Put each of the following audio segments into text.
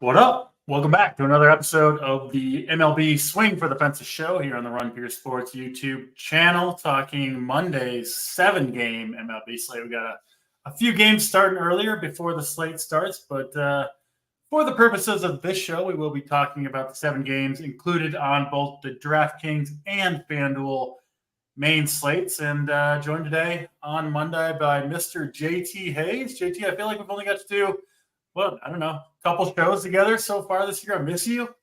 What up? Welcome back to another episode of the MLB Swing for the Fences show here on the Run Pure Sports YouTube channel, talking Monday's 7-game MLB slate. We got a few games starting earlier before the slate starts, but for the purposes of this show, we will be talking about the 7 games included on both the DraftKings and FanDuel main slates, and joined today on Monday by Mr. JT Hayes. JT, I feel like we've only got to do a couple shows together so far this year. I miss you,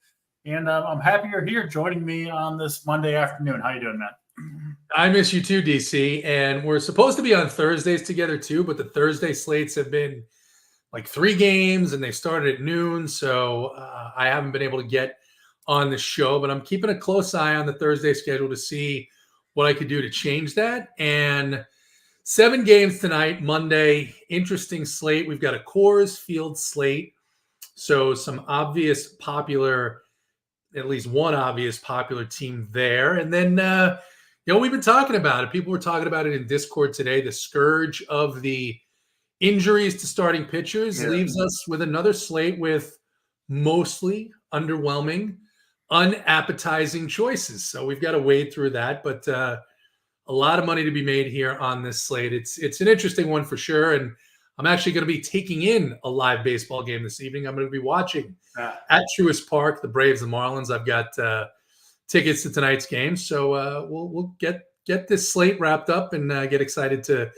and I'm happy you're here joining me on this Monday afternoon. How you doing, man? I miss you too, DC. And we're supposed to be on Thursdays together too, but the Thursday slates have been like 3 games, and they started at noon, so I haven't been able to get on the show. But I'm keeping a close eye on the Thursday schedule to see what I could do to change that. And 7 games tonight, Monday. Interesting slate. We've got a Coors Field slate. So some obvious popular, at least one obvious popular team there. And then, we've been talking about it. People were talking about it in Discord today. The scourge of the injuries to starting pitchers leaves us with another slate with mostly underwhelming, unappetizing choices. So we've got to wade through that. But a lot of money to be made here on this slate. It's an interesting one for sure. And I'm actually going to be taking in a live baseball game this evening. I'm going to be watching at Truist Park, the Braves and Marlins. I've got tickets to tonight's game. So we'll get this slate wrapped up and get excited to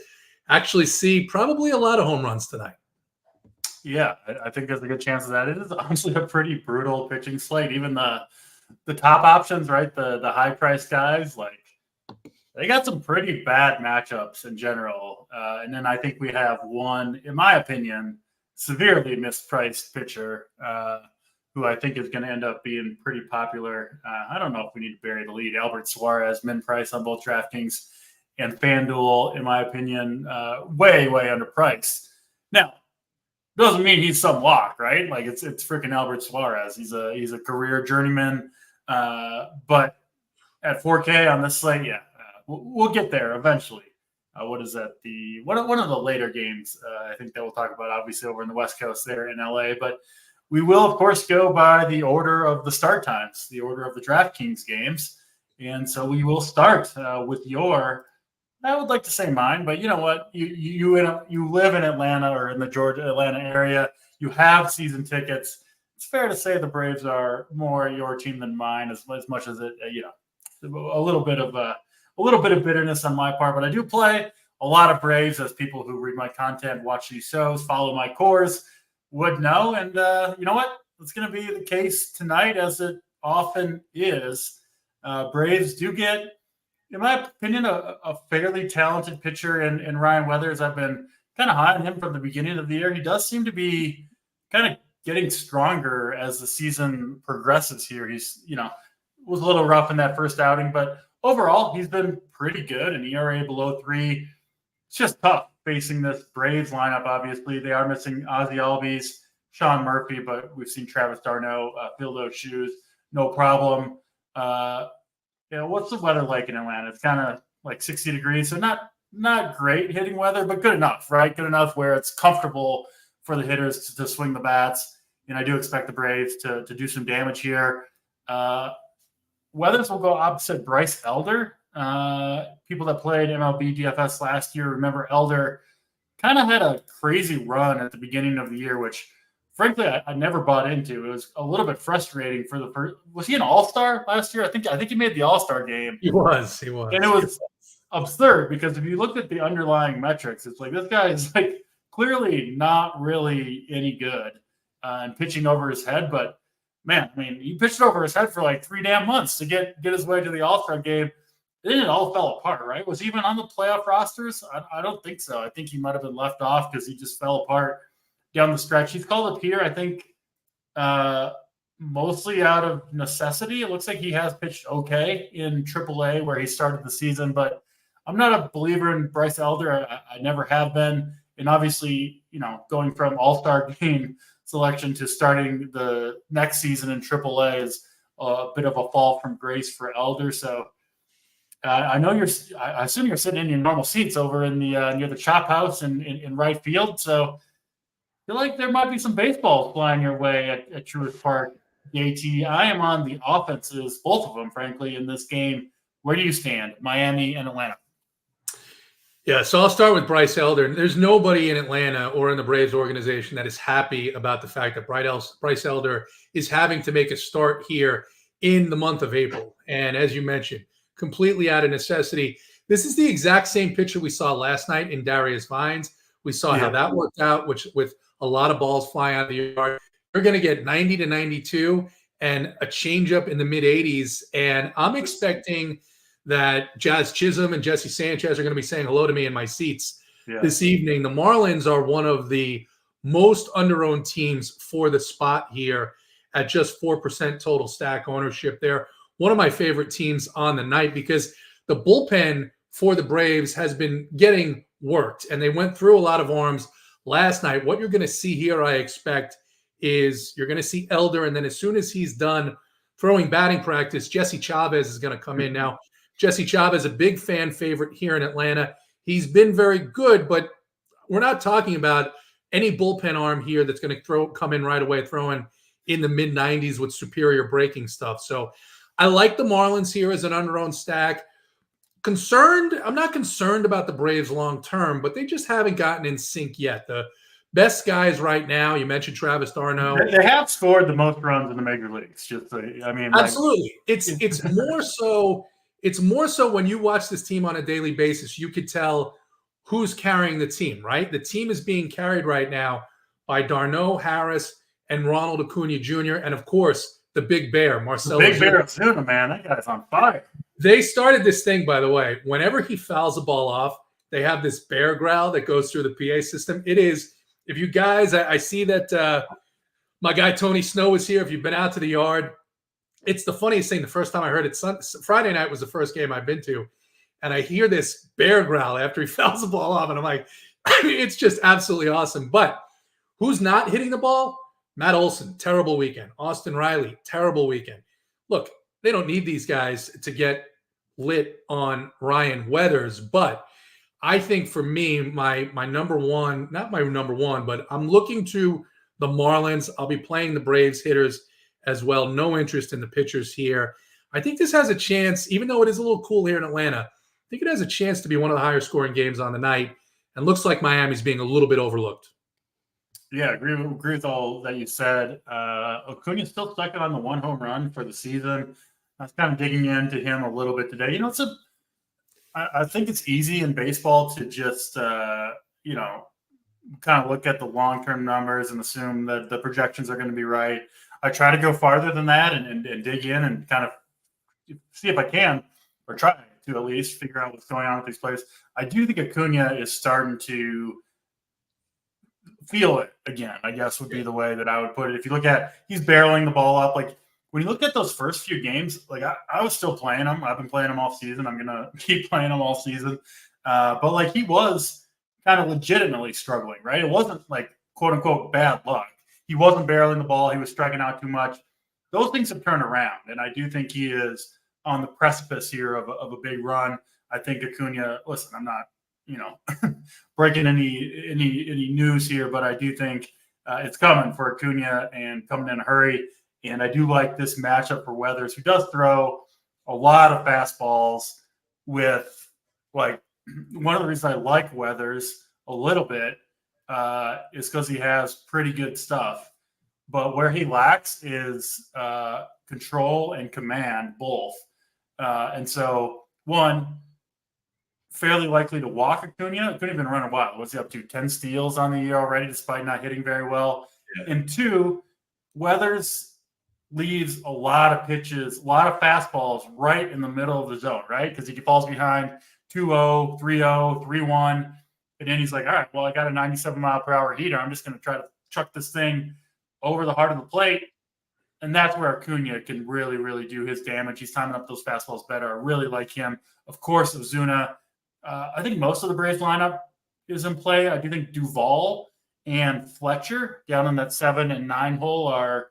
actually see probably a lot of home runs tonight. Yeah, I think there's a good chance of that. It is honestly a pretty brutal pitching slate. Even the top options, right? The high price guys, like, they got some pretty bad matchups in general. And then I think we have one, in my opinion, severely mispriced pitcher who I think is going to end up being pretty popular. I don't know if we need to bury the lead. Albert Suarez, min price on both DraftKings and FanDuel, in my opinion, way, way underpriced. Now, doesn't mean he's some lock, right? Like, it's freaking Albert Suarez. He's a career journeyman. But at 4K on this slate, we'll get there eventually. What is that? One of the later games, I think that we'll talk about, obviously, over in the West Coast there in LA. But we will, of course, go by the order of the start times, the order of the DraftKings games. And so we will start with your, I would like to say mine, but you know what? You live in Atlanta or in the Georgia-Atlanta area. You have season tickets. It's fair to say the Braves are more your team than mine, as much as it, a little bit of bitterness on my part, but I do play a lot of Braves, as people who read my content, watch these shows, follow my Coors would know. And you know what? It's going to be the case tonight, as it often is. Braves do get, in my opinion, a fairly talented pitcher in Ryan Weathers. I've been kind of high on him from the beginning of the year. He does seem to be kind of getting stronger as the season progresses here. He's, was a little rough in that first outing, but overall, he's been pretty good. An ERA below 3. It's just tough facing this Braves lineup. Obviously, they are missing Ozzie Albies, Sean Murphy, but we've seen Travis d'Arnaud fill those shoes, no problem. What's the weather like in Atlanta? It's kind of like 60 degrees, so not great hitting weather, but good enough, right? Good enough where it's comfortable for the hitters to swing the bats. And I do expect the Braves to do some damage here. Weathers will go opposite Bryce Elder. People that played MLB DFS last year remember Elder kind of had a crazy run at the beginning of the year, which, frankly, I never bought into. It was a little bit frustrating for the first. Was he an All-Star last year? I think he made the All-Star game. He was. And it was absurd, because if you looked at the underlying metrics, it's like this guy is like clearly not really any good and pitching over his head, but man, I mean, he pitched over his head for like 3 damn months to get his way to the All-Star game. Then it all fell apart, right? Was he even on the playoff rosters? I don't think so. I think he might have been left off because he just fell apart down the stretch. He's called up here, I think, mostly out of necessity. It looks like he has pitched okay in AAA where he started the season, but I'm not a believer in Bryce Elder. I never have been. And obviously, going from All-Star game selection to starting the next season in AAA is a bit of a fall from grace for Elder. So I assume you're sitting in your normal seats over in the near the Chop House in right field. So feel like there might be some baseballs flying your way at Truist Park, JT. I am on the offenses, both of them, frankly, in this game. Where do you stand, Miami and Atlanta? Yeah, so I'll start with Bryce Elder. There's nobody in Atlanta or in the Braves organization that is happy about the fact that Bryce Elder is having to make a start here in the month of April. And as you mentioned, completely out of necessity. This is the exact same picture we saw last night in Darius Vines. We saw how that worked out, which with a lot of balls flying out of the yard. You're going to get 90 to 92 and a changeup in the mid 80s. And I'm expecting that Jazz Chisholm and Jesse Sanchez are going to be saying hello to me in my seats this evening. The Marlins are one of the most under-owned teams for the spot here at just 4% total stack ownership. They're one of my favorite teams on the night because the bullpen for the Braves has been getting worked, and they went through a lot of arms last night. What you're going to see here, I expect, is you're going to see Elder, and then as soon as he's done throwing batting practice, Jesse Chavez is going to come in. Now, Jesse Chavez, a big fan favorite here in Atlanta. He's been very good, but we're not talking about any bullpen arm here that's going to come in right away, throwing in the mid-90s with superior breaking stuff. So I like the Marlins here as an under-owned stack. I'm not concerned about the Braves long-term, but they just haven't gotten in sync yet. The best guys right now, you mentioned Travis d'Arnaud. They have scored the most runs in the major leagues. Absolutely. It's more so. It's more so when you watch this team on a daily basis, you could tell who's carrying the team, right? The team is being carried right now by d'Arnaud, Harris, and Ronald Acuna Jr., and of course, the Big Bear, Marcelo. Big Bear Acuna, man, that guy's on fire. They started this thing, by the way. Whenever he fouls a ball off, they have this bear growl that goes through the PA system. It is, if you guys, I see that my guy Tony Snow is here. If you've been out to the yard, it's the funniest thing. The first time I heard it, Friday night was the first game I've been to, and I hear this bear growl after he fouls the ball off, and I'm like, it's just absolutely awesome. But who's not hitting the ball? Matt Olson, terrible weekend. Austin Riley, terrible weekend. Look, they don't need these guys to get lit on Ryan Weathers, but I think for me, my number one, not my number one, but I'm looking to the Marlins. I'll be playing the Braves hitters as well. No interest in the pitchers here. I think this has a chance, even though it is a little cool here in Atlanta, I think it has a chance to be one of the higher scoring games on the night, and looks like Miami's being a little bit overlooked. Yeah, agree with all that you said. Acuna's still stuck on the 1 home run for the season. I was kind of digging into him a little bit today. I think it's easy in baseball to just, kind of look at the long-term numbers and assume that the projections are going to be right. I try to go farther than that and dig in and kind of see if I can, or try to at least figure out what's going on with these players. I do think Acuna is starting to feel it again, I guess would be the way that I would put it. If you look at, he's barreling the ball up. Like when you look at those first few games, like I was still playing him. I've been playing him all season. I'm going to keep playing him all season. But like he was kind of legitimately struggling, right? It wasn't like quote unquote bad luck. He wasn't barreling the ball. He was striking out too much. Those things have turned around. And I do think he is on the precipice here of a big run. I think Acuna, listen, I'm not, breaking any news here, but I do think it's coming for Acuna and coming in a hurry. And I do like this matchup for Weathers, who does throw a lot of fastballs with, like, one of the reasons I like Weathers a little bit is because he has pretty good stuff. But where he lacks is control and command, both. And so, one, fairly likely to walk Acuna. Acuna been running wild. What's he up to? 10 steals on the year already, despite not hitting very well. Yeah. And two, Weathers leaves a lot of pitches, a lot of fastballs right in the middle of the zone, right? Because he falls behind 2-0, 3-0, 3-1. And then he's like, all right, well, I got a 97-mile-per-hour heater. I'm just going to try to chuck this thing over the heart of the plate. And that's where Acuna can really, really do his damage. He's timing up those fastballs better. I really like him. Of course, Ozuna. I think most of the Braves lineup is in play. I do think Duvall and Fletcher down in that 7 and 9 hole are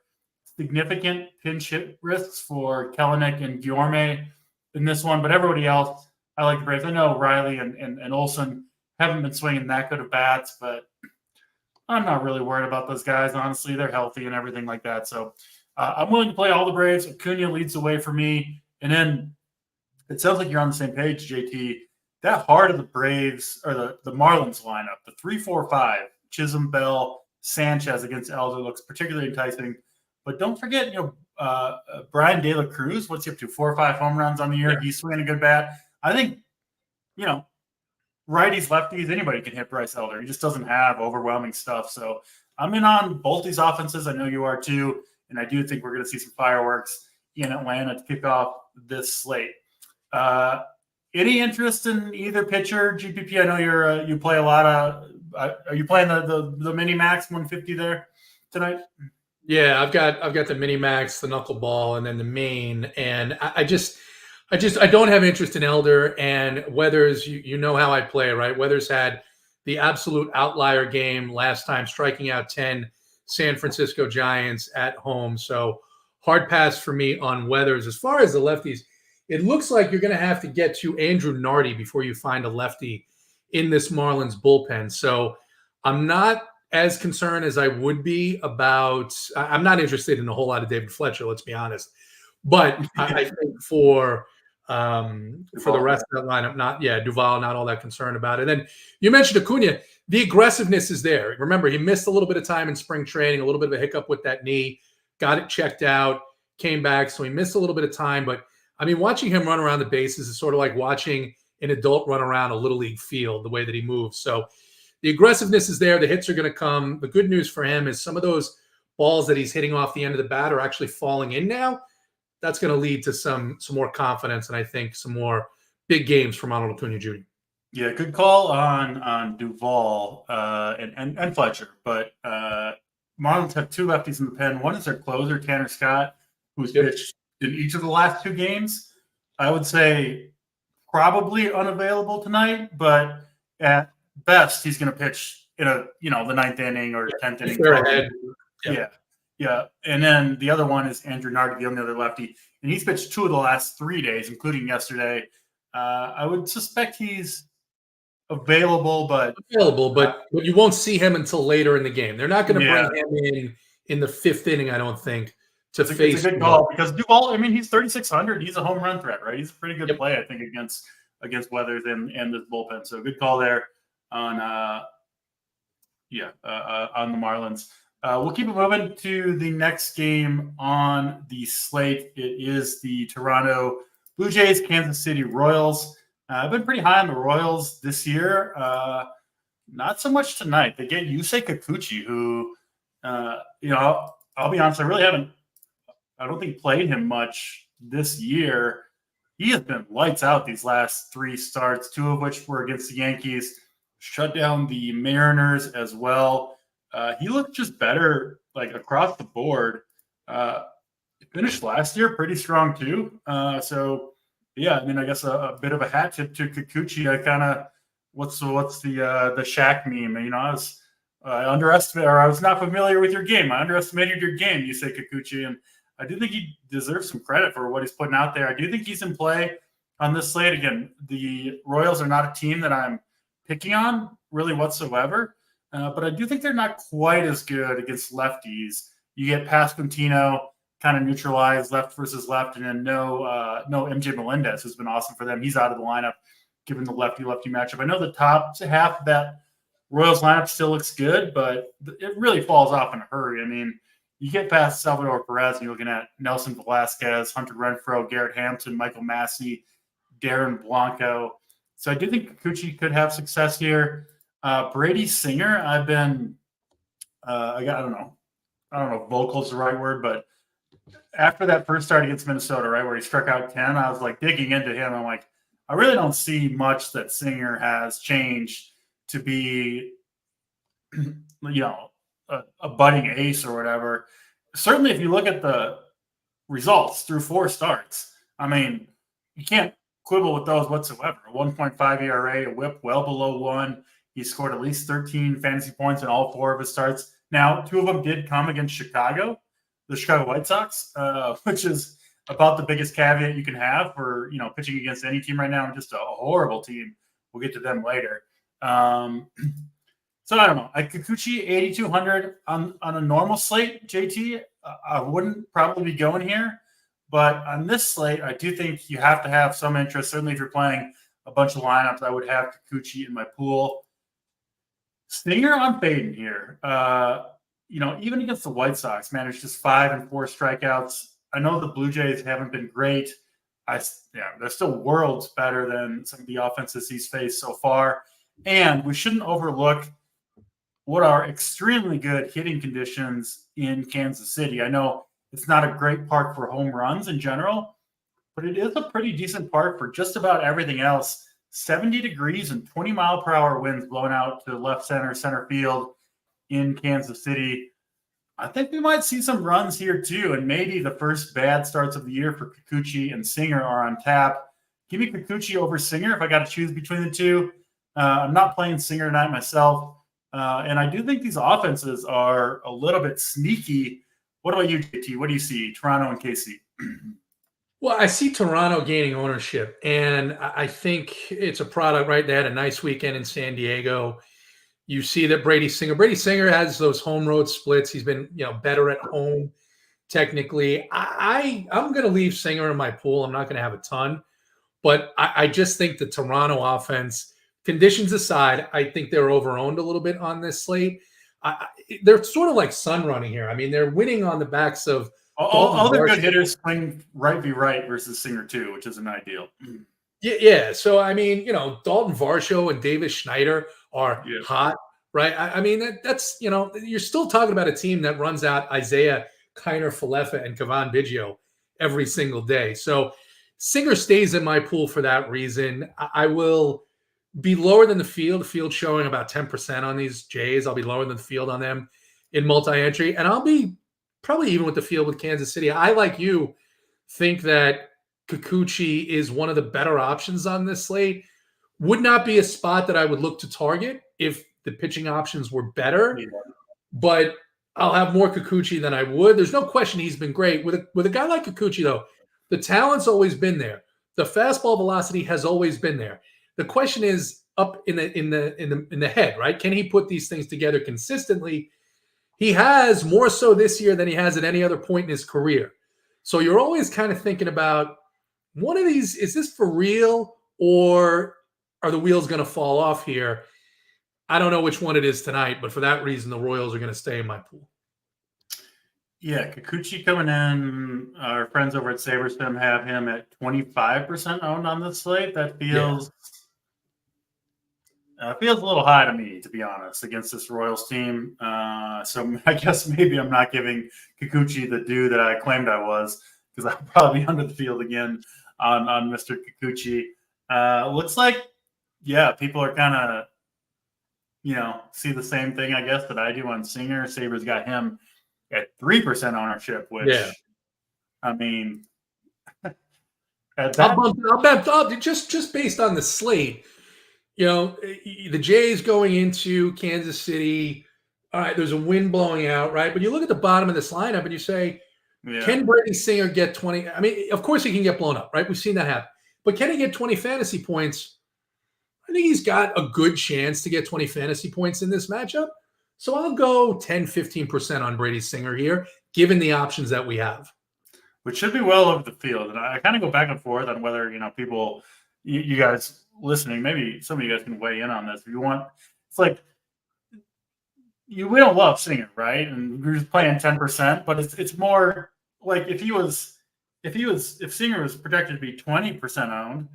significant pinch hit risks for Kelenic and Guillorme in this one. But everybody else, I like the Braves. I know Riley and Olson haven't been swinging that good of bats, but I'm not really worried about those guys. Honestly, they're healthy and everything like that. So I'm willing to play all the Braves. Acuna leads the way for me. And then it sounds like you're on the same page, JT. That heart of the Braves or the Marlins lineup, the 3-4-5, Chisholm, Bell, Sanchez against Elder looks particularly enticing. But don't forget, Brian De La Cruz. What's he up to? 4 or 5 home runs on the year. Yeah. He's swinging a good bat. I think, righties, lefties, anybody can hit Bryce Elder. He just doesn't have overwhelming stuff. So I'm in on both these offenses. I know you are too, and I do think we're going to see some fireworks in Atlanta to kick off this slate. Any interest in either pitcher, GPP? I know you play a lot of. Are you playing the mini max 150 there tonight? Yeah, I've got the mini max, the knuckleball, and then the main. And I don't have interest in Elder and Weathers. You know how I play, right? Weathers had the absolute outlier game last time, striking out 10 San Francisco Giants at home. So hard pass for me on Weathers. As far as the lefties, it looks like you're going to have to get to Andrew Nardi before you find a lefty in this Marlins bullpen. So I'm not as concerned as I would be about. I'm not interested in a whole lot of David Fletcher, let's be honest. But I think for the rest of that lineup, Duvall, not all that concerned about it. And then you mentioned Acuna. The aggressiveness is there. Remember, he missed a little bit of time in spring training, a little bit of a hiccup with that knee, got it checked out, came back. So he missed a little bit of time, but I mean, watching him run around the bases is sort of like watching an adult run around a little league field, the way that he moves. So the aggressiveness is there. The hits are going to come. The good news for him is some of those balls that he's hitting off the end of the bat are actually falling in now. That's going to lead to some more confidence and I think some more big games for Ronald Acuna Jr. Yeah, good call on Duvall and Fletcher. But Marlins have 2 lefties in the pen. One is their closer, Tanner Scott, who's pitched in each of the last 2 games. I would say probably unavailable tonight, but at best he's going to pitch in the 9th inning or 10th inning. Yeah. And then the other one is Andrew Nardi, the only other lefty, and he's pitched 2 of the last 3 days, including yesterday. I would suspect he's available, but you won't see him until later in the game. They're not going to bring him in the 5th inning, I don't think. It's a good call because Duvall, I mean, he's 3,600. He's a home run threat, right? He's a pretty good play, I think, against Weathers and this bullpen. So good call there on the Marlins. We'll keep it moving to the next game on the slate. It is the Toronto Blue Jays, Kansas City Royals. I've been pretty high on the Royals this year. Not so much tonight. They get Yusei Kikuchi, who, I'll be honest, I don't think played him much this year. He has been lights out these last 3 starts, 2 of which were against the Yankees, shut down the Mariners as well. He looked just better, like across the board. Finished last year pretty strong too. I guess a bit of a hat tip to Kikuchi. What's the Shaq meme? I was not familiar with your game. I underestimated your game, you say, Kikuchi, and I do think he deserves some credit for what he's putting out there. I do think he's in play on this slate. Again, the Royals are not a team that I'm picking on really whatsoever, but I do think they're not quite as good against lefties. You get Pasquantino kind of neutralized left versus left, and then no MJ Melendez, who's been awesome for them. He's out of the lineup, given the lefty-lefty matchup. I know the top half of that Royals lineup still looks good, but it really falls off in a hurry. I mean, you get past Salvador Perez, and you're looking at Nelson Velasquez, Hunter Renfroe, Garrett Hampton, Michael Massey, Darren Blanco. So I do think Kikuchi could have success here. Brady Singer, I've been, I don't know if vocal is the right word, but after that first start against Minnesota, right, where he struck out 10, I was like digging into him. I'm like, I really don't see much that Singer has changed to be, a budding ace or whatever. Certainly, if you look at the results through 4 starts, I mean, you can't quibble with those whatsoever. A 1.5 ERA, a whip well below 1. He scored at least 13 fantasy points in all 4 of his starts. Now, 2 of them did come against the Chicago White Sox, which is about the biggest caveat you can have for, pitching against any team right now. Just a horrible team. We'll get to them later. So I don't know. Kikuchi 8,200 on a normal slate, JT. I wouldn't probably be going here, but on this slate, I do think you have to have some interest. Certainly, if you're playing a bunch of lineups, I would have Kikuchi in my pool. Stinger on Faden here. Even against the White Sox, managed just 5 and 4 strikeouts. I know the Blue Jays haven't been great. They're still worlds better than some of the offenses he's faced so far. And we shouldn't overlook what are extremely good hitting conditions in Kansas City. I know it's not a great park for home runs in general, but it is a pretty decent park for just about everything else. 70 degrees and 20-mile-per-hour winds blowing out to left center field in Kansas City. I think we might see some runs here too, and maybe the first bad starts of the year for Kikuchi and Singer are on tap. Give me Kikuchi over Singer if I got to choose between the two. I'm not playing Singer tonight myself. And I do think these offenses are a little bit sneaky. What about you, JT? What do you see? Toronto and KC? Well, I see Toronto gaining ownership, and I think it's a product, right? They had a nice weekend in San Diego. You see that Brady Singer has those home road splits. He's been, better at home technically. I'm going to leave Singer in my pool. I'm not going to have a ton, but I just think the Toronto offense, conditions aside, I think they're overowned a little bit on this slate. They're sort of like sun running here. I mean, they're winning on the backs of all the good hitters playing right versus Singer too, which isn't ideal. Yeah. So I mean, Dalton Varsho and Davis Schneider are hot, right? I mean, that's you're still talking about a team that runs out Isaiah Kiner Falefa and Kavan Biggio every single day. So Singer stays in my pool for that reason. I will be lower than the field. The field showing about 10% on these Jays. I'll be lower than the field on them in multi-entry, and I'll be probably even with the field with Kansas City. I, like you, think that Kikuchi is one of the better options on this slate. Would not be a spot that I would look to target if the pitching options were better, but I'll have more Kikuchi than I would. There's no question he's been great. With a guy like Kikuchi, though, the talent's always been there. The fastball velocity has always been there. The question is up in the head, right? Can he put these things together consistently? He has, more so this year than he has at any other point in his career. So you're always kind of thinking about, one of these, is this for real, or are the wheels going to fall off here? I don't know which one it is tonight, but for that reason, the Royals are going to stay in my pool. Yeah, Kikuchi coming in. Our friends over at SaberSim have him at 25% owned on this slate. That feels a little high to me, to be honest, against this Royals team. So I guess maybe I'm not giving Kikuchi the due that I claimed I was, because I'll probably be under the field again on Mr. Kikuchi. Looks like, people are kind of, see the same thing, I guess, that I do on Singer. Sabres got him at 3% ownership, which, I mean, I'll bet just based on the slate. The Jays going into Kansas City, all right, there's a wind blowing out, right? But you look at the bottom of this lineup and you say, can Brady Singer get 20? I mean, of course he can get blown up, right? We've seen that happen. But can he get 20 fantasy points? I think he's got a good chance to get 20 fantasy points in this matchup. So I'll go 10, 15% on Brady Singer here, given the options that we have. Which should be well over the field. And I kind of go back and forth on whether, people, you guys listening, maybe some of you guys can weigh in on this if you want. It's like, we don't love Singer, right? And we're just playing 10%, but it's more like if Singer was projected to be 20% owned,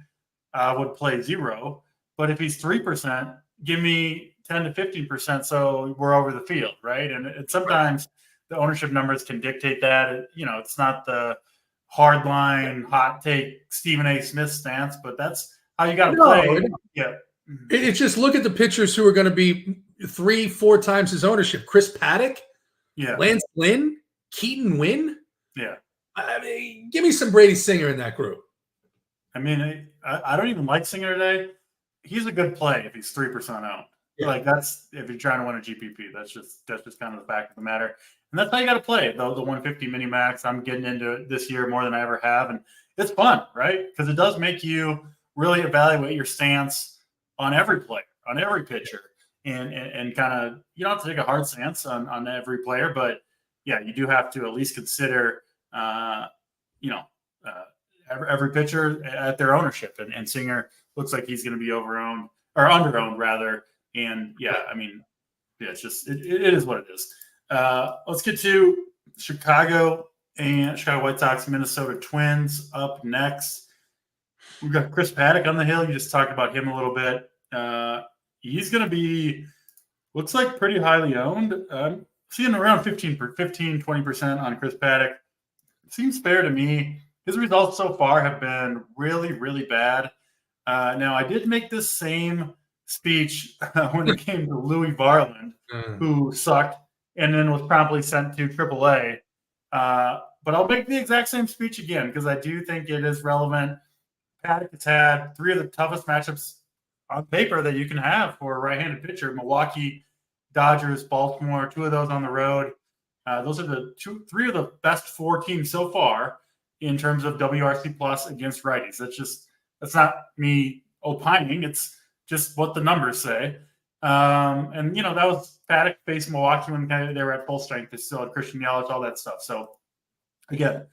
I would play 0. But if he's 3%, give me 10 to 15%, so we're over the field, right? And sometimes the ownership numbers can dictate that. It's not the hard line, hot take Stephen A. Smith stance, but that's how you got to play. Yeah. It's just, look at the pitchers who are going to be 3-4 times his ownership. Chris Paddock, Lance Lynn, Keaton Wynn. Yeah. I mean, give me some Brady Singer in that group. I mean, I don't even like Singer today. He's a good play if he's 3% owned. Yeah. Like, that's, if you're trying to win a GPP, that's just kind of the fact of the matter. And that's how you got to play it, though. The 150 mini max, I'm getting into it this year more than I ever have. And it's fun, right? Because it does make you really evaluate your stance on every player, on every pitcher. and kind of, you don't have to take a hard stance on every player, but yeah, you do have to at least consider, you know, every pitcher at their ownership. And Singer looks like he's going to be overowned or underowned rather. And yeah, I mean, yeah, it's just it is what it is. Let's get to Chicago White Sox, Minnesota Twins up next. We've got Chris Paddock on the hill. You just talked about him a little bit. He's going to be, looks like pretty highly owned. Seeing around 20% on Chris Paddock. Seems fair to me. His results so far have been really, really bad. Now, I did make this same speech when it came to Louis Varland, who sucked and then was promptly sent to AAA. But I'll make the exact same speech again because I do think it is relevant. Paddock has had 3 of the toughest matchups on paper that you can have for a right-handed pitcher. Milwaukee, Dodgers, Baltimore, 2 of those on the road. Those are the 3 of the best 4 teams so far in terms of WRC plus against righties. That's not me opining. It's just what the numbers say. And, that was Paddock facing Milwaukee when they were at full strength. They still had Christian Yelich, all that stuff. So, again,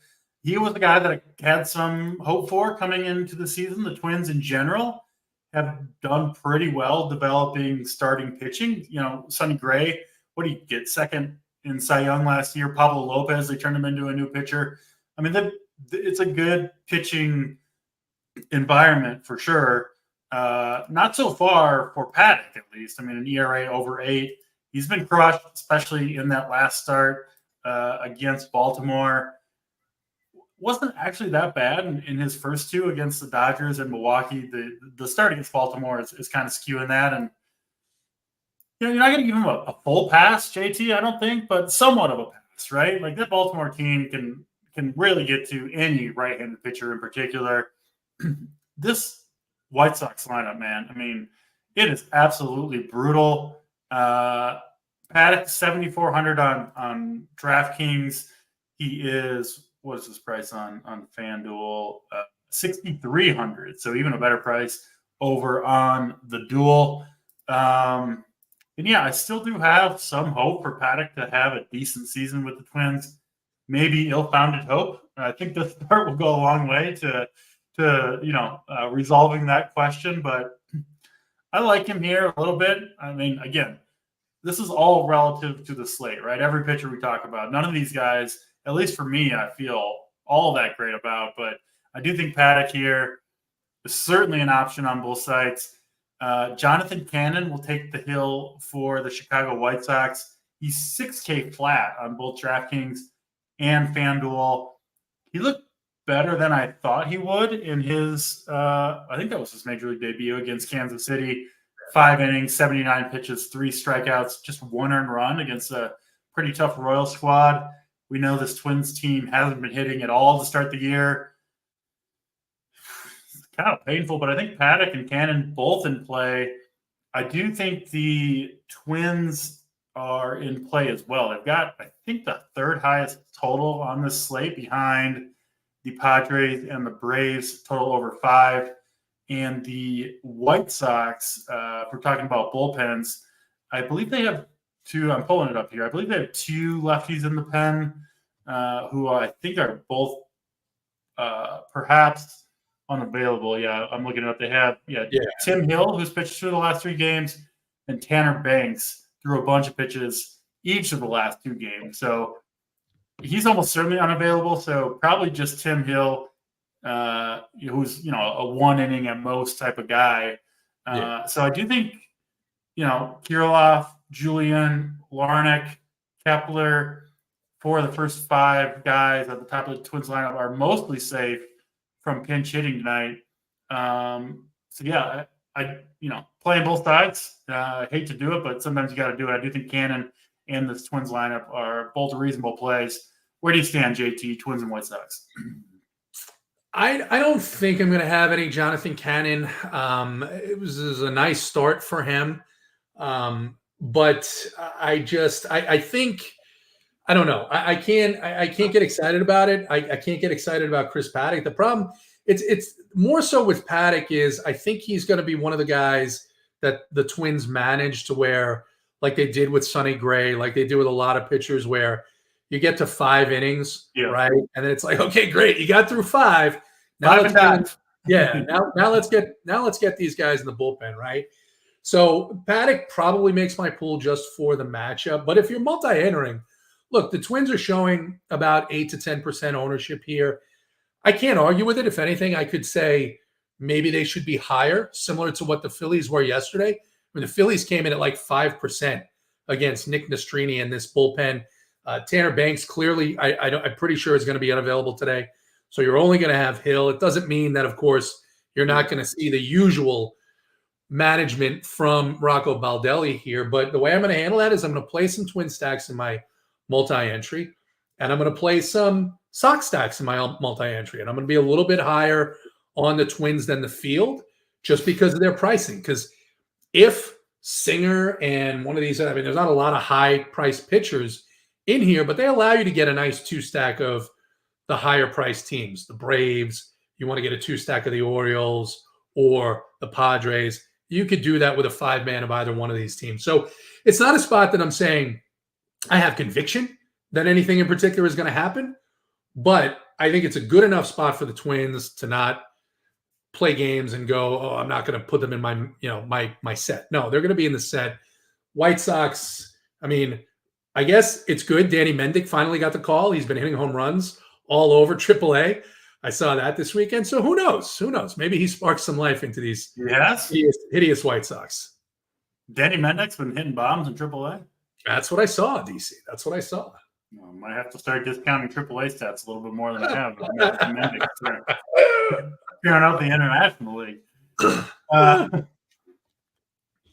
he was the guy that I had some hope for coming into the season. The Twins in general have done pretty well developing starting pitching. Sonny Gray, what did he get? Second in Cy Young last year. Pablo Lopez, they turned him into a new pitcher. I mean, it's a good pitching environment for sure. Not so far for Paddock, at least. I mean, an ERA over 8. He's been crushed, especially in that last start against Baltimore. Wasn't actually that bad in his first 2 against the Dodgers and Milwaukee. The start against Baltimore is kind of skewing that. And, you're not going to give him a full pass, JT, I don't think, but somewhat of a pass, right? Like that Baltimore team can really get to any right-handed pitcher in particular. This White Sox lineup, man, I mean, it is absolutely brutal. Paddock, 7,400 on DraftKings. He is, what is his price on FanDuel? 6,300. So even a better price over on the duel. And yeah, I still do have some hope for Paddock to have a decent season with the Twins. Maybe ill-founded hope. I think this start will go a long way to resolving that question. But I like him here a little bit. I mean, again, this is all relative to the slate, right? Every pitcher we talk about, none of these guys, at least for me, I feel all that great about. But I do think Paddock here is certainly an option on both sides. Jonathan Cannon will take the hill for the Chicago White Sox. He's 6K flat on both DraftKings and FanDuel. He looked better than I thought he would in his, I think that was his major league debut against Kansas City. 5 innings, 79 pitches, 3 strikeouts, just 1 earned run against a pretty tough Royals squad. We know this Twins team hasn't been hitting at all to start the year. Kind of painful, but I think Paddock and Cannon both in play. I do think the Twins are in play as well. They've got, I think, the 3rd highest total on this slate behind the Padres and the Braves, total over 5. And the White Sox, if we're talking about bullpens, I believe they have 2. I'm pulling it up here. I believe they have 2 lefties in the pen who I think are both perhaps unavailable. Yeah, I'm looking it up. They have Tim Hill, who's pitched through the last 3 games, and Tanner Banks threw a bunch of pitches each of the last 2 games. So he's almost certainly unavailable. So probably just Tim Hill, who's a 1 inning at most type of guy. So I do think Kirilloff, Julian, Larnach, Kepler, 4 of the first 5 guys at the top of the Twins lineup are mostly safe from pinch hitting tonight. So yeah, I playing both sides. I hate to do it, but sometimes you got to do it. I do think Cannon and this Twins lineup are both reasonable plays. Where do you stand, JT, Twins and White Sox? I don't think I'm going to have any Jonathan Cannon. It was a nice start for him. But I think, I don't know. I can't get excited about it. I can't get excited about Chris Paddock. The problem, it's more so with Paddock is I think he's going to be one of the guys that the Twins managed to where, like they did with Sonny Gray, like they do with a lot of pitchers, where you get to 5 innings, right? And then it's like, okay, great, you got through 5. Now 5 and dive. Yeah. Now let's get these guys in the bullpen, right? So Paddock probably makes my pool just for the matchup. But if you're multi-entering, look, the Twins are showing about 8 to 10% ownership here. I can't argue with it. If anything, I could say maybe they should be higher, similar to what the Phillies were yesterday. When the Phillies came in at like 5% against Nick Nastrini and this bullpen. Tanner Banks clearly, I'm pretty sure is going to be unavailable today. So you're only going to have Hill. It doesn't mean that, of course, you're not going to see the usual management from Rocco Baldelli here. But the way I'm going to handle that is I'm going to play some twin stacks in my multi-entry, and I'm going to play some sock stacks in my multi-entry. And I'm going to be a little bit higher on the Twins than the field just because of their pricing. Because if Singer and one of these, I mean, there's not a lot of high-priced pitchers in here, but they allow you to get a nice 2-stack of the higher-priced teams. The Braves, you want to get a 2-stack of the Orioles or the Padres. You could do that with a 5-man of either one of these teams. So it's not a spot that I'm saying I have conviction that anything in particular is going to happen, but I think it's a good enough spot for the Twins to not play games and go, oh, I'm not going to put them in my set. No, they're going to be in the set. White Sox, I mean, I guess it's good. Danny Mendick finally got the call. He's been hitting home runs all over AAA. I saw that this weekend. So who knows? Who knows? Maybe he sparks some life into these hideous White Sox. Danny Mendick's been hitting bombs in AAA? That's what I saw, DC. That's what I saw. Well, might have to start discounting AAA stats a little bit more than I have. Clearing out the International League.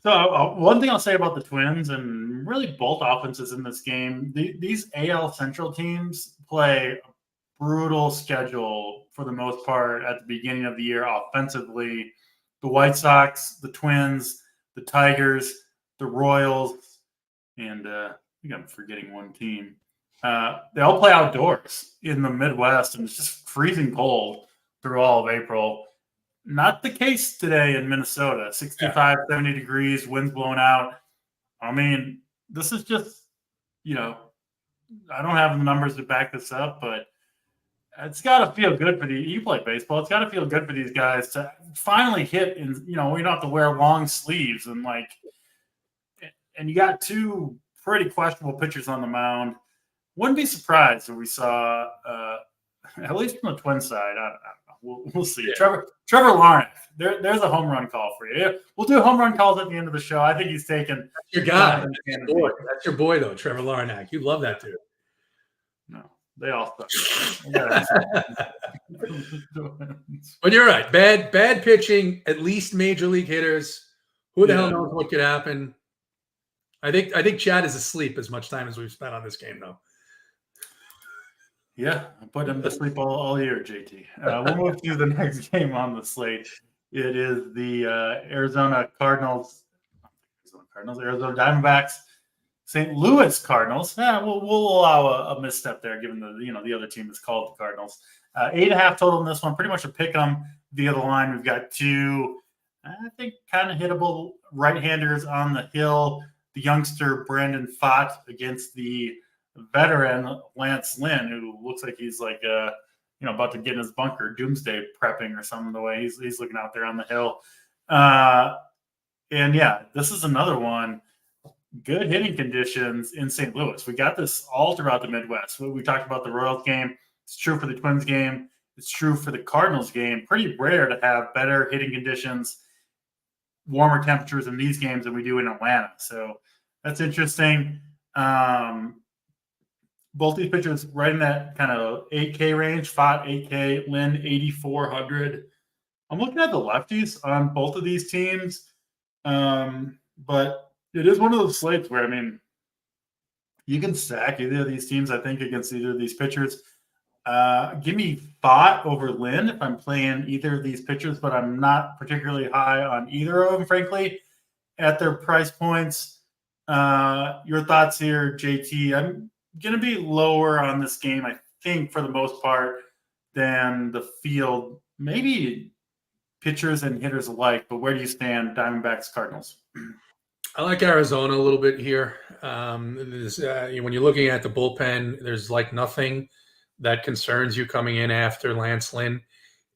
So one thing I'll say about the Twins, and really both offenses in this game, these AL Central teams play a brutal schedule for the most part at the beginning of the year offensively. The White Sox, the Twins, the Tigers, the Royals, and I think I'm forgetting one team. They all play outdoors in the Midwest, and it's just freezing cold through all of April. Not the case today in Minnesota. 65, 70 degrees, winds blowing out. I mean, this is just, I don't have the numbers to back this up, but it's got to feel good for you play baseball. It's got to feel good for these guys to finally hit, and we don't have to wear long sleeves and you got 2 pretty questionable pitchers on the mound. Wouldn't be surprised if we saw, at least from the Twin side, I don't know. We'll see. Yeah. Trevor Larnach, there's a home run call for you. We'll do home run calls at the end of the show. I think he's taken. That's your guy. That's your boy, though, Trevor Larnach. You love that dude. No, they all suck. But you're right. Bad pitching, at least major league hitters. Who the hell knows what could happen? I think Chad is asleep as much time as we've spent on this game, though. Yeah, I put him to sleep all year, JT. We'll move to the next game on the slate. It is the Arizona Diamondbacks, St. Louis Cardinals. We'll allow a misstep there, given the other team is called the Cardinals. 8.5 total in this one, pretty much a pick 'em via the line. We've got 2, I think, kind of hittable right-handers on the hill. The youngster Brandon Pfaadt against the veteran Lance Lynn, who looks like he's about to get in his bunker, doomsday prepping or something, the way he's looking out there on the hill. And yeah, this is another one. Good hitting conditions in St. Louis. We got this all throughout the Midwest. We talked about the Royals game. It's true for the Twins game. It's true for the Cardinals game. Pretty rare to have better hitting conditions, warmer temperatures in these games than we do in Atlanta. So that's interesting. Both these pitchers right in that kind of 8K range. Pfaadt 8K, Lynn 8,400. I'm looking at the lefties on both of these teams, but it is one of those slates where, I mean, you can stack either of these teams, I think, against either of these pitchers. Give me Pfaadt over Lynn if I'm playing either of these pitchers, but I'm not particularly high on either of them, frankly, at their price points. Your thoughts here, JT? I'm going to be lower on this game, I think, for the most part, than the field. Maybe pitchers and hitters alike, but where do you stand, Diamondbacks, Cardinals? I like Arizona a little bit here. When you're looking at the bullpen, there's like nothing that concerns you coming in after Lance Lynn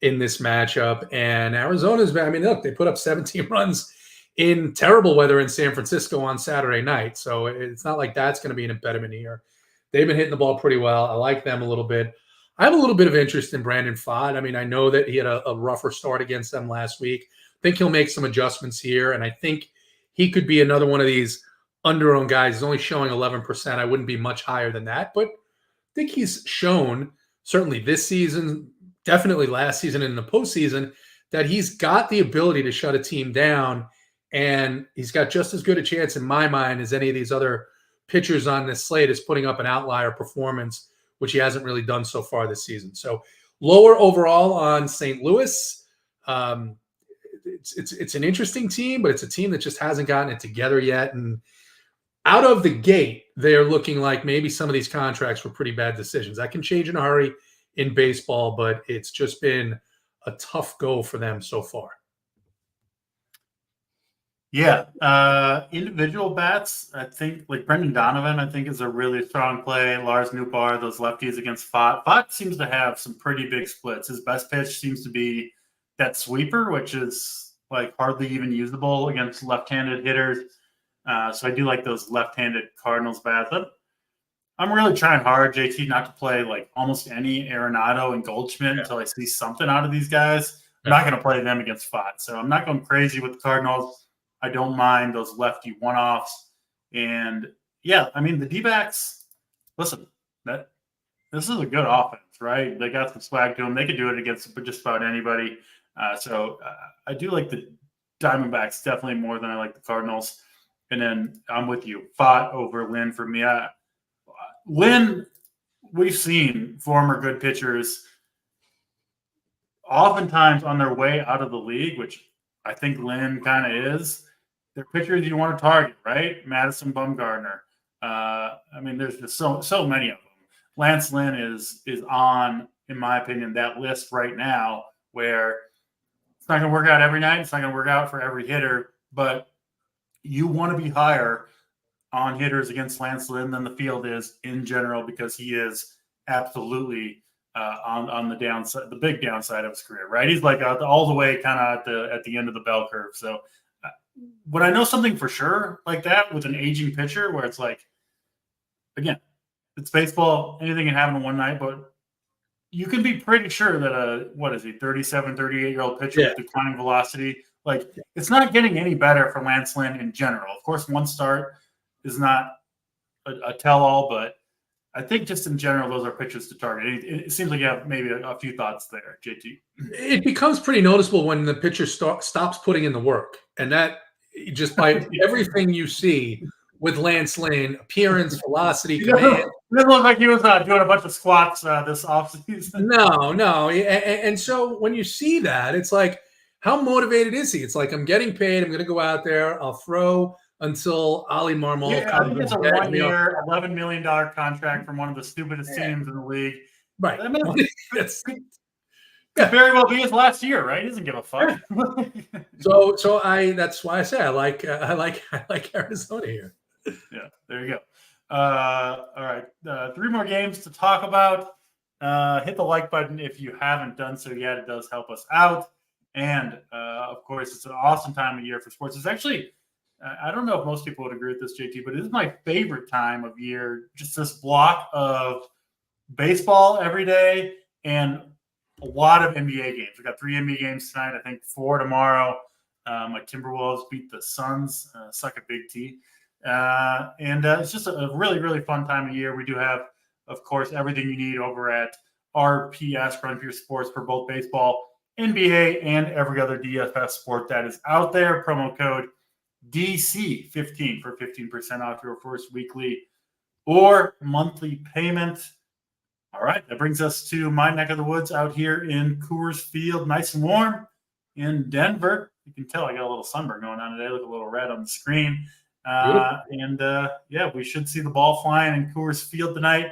in this matchup. And Arizona's, I mean, look, they put up 17 runs in terrible weather in San Francisco on Saturday night. So it's not like that's going to be an impediment here. They've been hitting the ball pretty well. I like them a little bit. I have a little bit of interest in Brandon Pfaadt. I mean, I know that he had a rougher start against them last week. I think he'll make some adjustments here, and I think he could be another one of these under-owned guys. He's only showing 11%. I wouldn't be much higher than that, but I think he's shown, certainly this season, definitely last season in the postseason, that he's got the ability to shut a team down, and he's got just as good a chance in my mind as any of these other pitchers on this slate is putting up an outlier performance, which he hasn't really done so far this season. So lower overall on St. Louis. It's an interesting team, but it's a team that just hasn't gotten it together yet. And out of the gate, they're looking like maybe some of these contracts were pretty bad decisions. That can change in a hurry in baseball, but it's just been a tough go for them so far. Yeah. Individual bats, I think, like Brendan Donovan, I think is a really strong play. Lars Nootbaar, those lefties against Pfaadt. Pfaadt seems to have some pretty big splits. His best pitch seems to be that sweeper, which is like hardly even usable against left-handed hitters. So I do like those left-handed Cardinals bats. But I'm really trying hard, JT, not to play like almost any Arenado and Goldschmidt until I see something out of these guys. I'm not going to play them against Pfaadt. So I'm not going crazy with the Cardinals. I don't mind those lefty one-offs. And, yeah, I mean, the D-backs, listen, this is a good offense, right? They got some swag to them. They could do it against just about anybody. So I do like the Diamondbacks definitely more than I like the Cardinals. And then I'm with you. Pfaadt over Lynn for me. Lynn, we've seen former good pitchers oftentimes on their way out of the league, which I think Lynn kind of is. They're pitchers you want to target, right? Madison Bumgarner. I mean, there's just so many of them. Lance Lynn is on, in my opinion, that list right now where it's not going to work out every night. It's not going to work out for every hitter, but you want to be higher on hitters against Lance Lynn than the field is in general because he is absolutely on the downside, the big downside of his career, right? He's like all the way kind of at the end of the bell curve. So when I know something for sure like that with an aging pitcher where it's like, again, it's baseball, anything can happen in one night, but you can be pretty sure that 37, 38-year-old pitcher with declining velocity, like it's not getting any better for Lance Lynn in general. Of course, one start is not a tell-all, but I think just in general, those are pitchers to target. It seems like you have maybe a few thoughts there, JT. It becomes pretty noticeable when the pitcher stops putting in the work. And that just by everything you see with Lance Lynn, appearance, velocity, command. It doesn't look like he was doing a bunch of squats this offseason. No. And so when you see that, it's like, how motivated is he? It's like, I'm getting paid. I'm going to go out there. I'll throw until Ali Marmol comes. I think it's a 1-year, $11 million contract from one of the stupidest teams in the league. Right. I mean, could very well be his last year, right? He doesn't give a fuck. So that's why I say I like Arizona here. Yeah, there you go. All right, 3 more games to talk about. Hit the like button if you haven't done so yet. It does help us out. And, of course, it's an awesome time of year for sports. It's actually, I don't know if most people would agree with this, JT, but it is my favorite time of year, just this block of baseball every day and a lot of NBA games. We got 3 NBA games tonight, I think 4 tomorrow. My Timberwolves beat the Suns, suck a big T. And it's just a really, really fun time of year. We do have, of course, everything you need over at RPS, Run for Your Sports, for both baseball, NBA, and every other DFS sport that is out there. Promo code DC15 for 15% off your first weekly or monthly payment. All right, that brings us to my neck of the woods out here in Coors Field, nice and warm in Denver. You can tell I got a little sunburn going on today. Look a little red on the screen. We should see the ball flying in Coors Field tonight.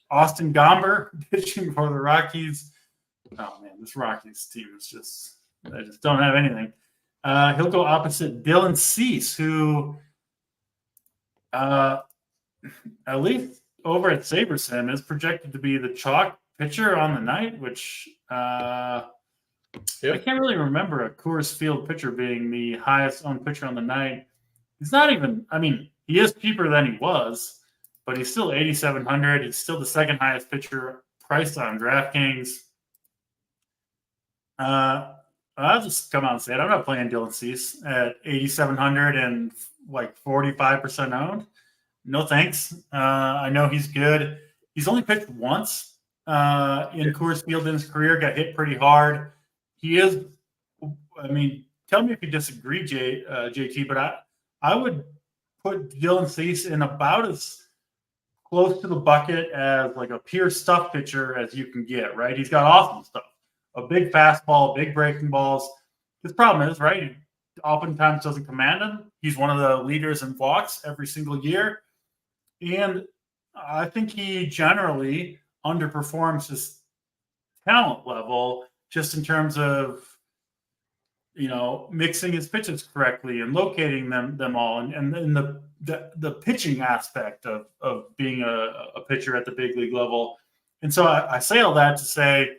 Austin Gomber pitching for the Rockies. Oh, man, this Rockies team is just I just don't have anything. He'll go opposite Dylan Cease, who at least over at SaberSim is projected to be the chalk pitcher on the night, which I can't really remember a Coors Field pitcher being the highest owned pitcher on the night. He's not even, I mean, he is cheaper than he was, but he's still 8,700. He's still the second highest pitcher priced on DraftKings. I'll just come out and say it. I'm not playing Dylan Cease at 8,700 and like 45% owned. No thanks. I know he's good. He's only pitched once in Coors Field in his career, got hit pretty hard. He is, I mean, tell me if you disagree, JT, but I would put Dylan Cease in about as close to the bucket as like a pure stuff pitcher as you can get, right? He's got awesome stuff. A big fastball, big breaking balls. His problem is, right, he oftentimes doesn't command them. He's one of the leaders in walks every single year. And I think he generally underperforms his talent level just in terms of, you know, mixing his pitches correctly and locating them all. And the pitching aspect of being a pitcher at the big league level. And so I say all that to say,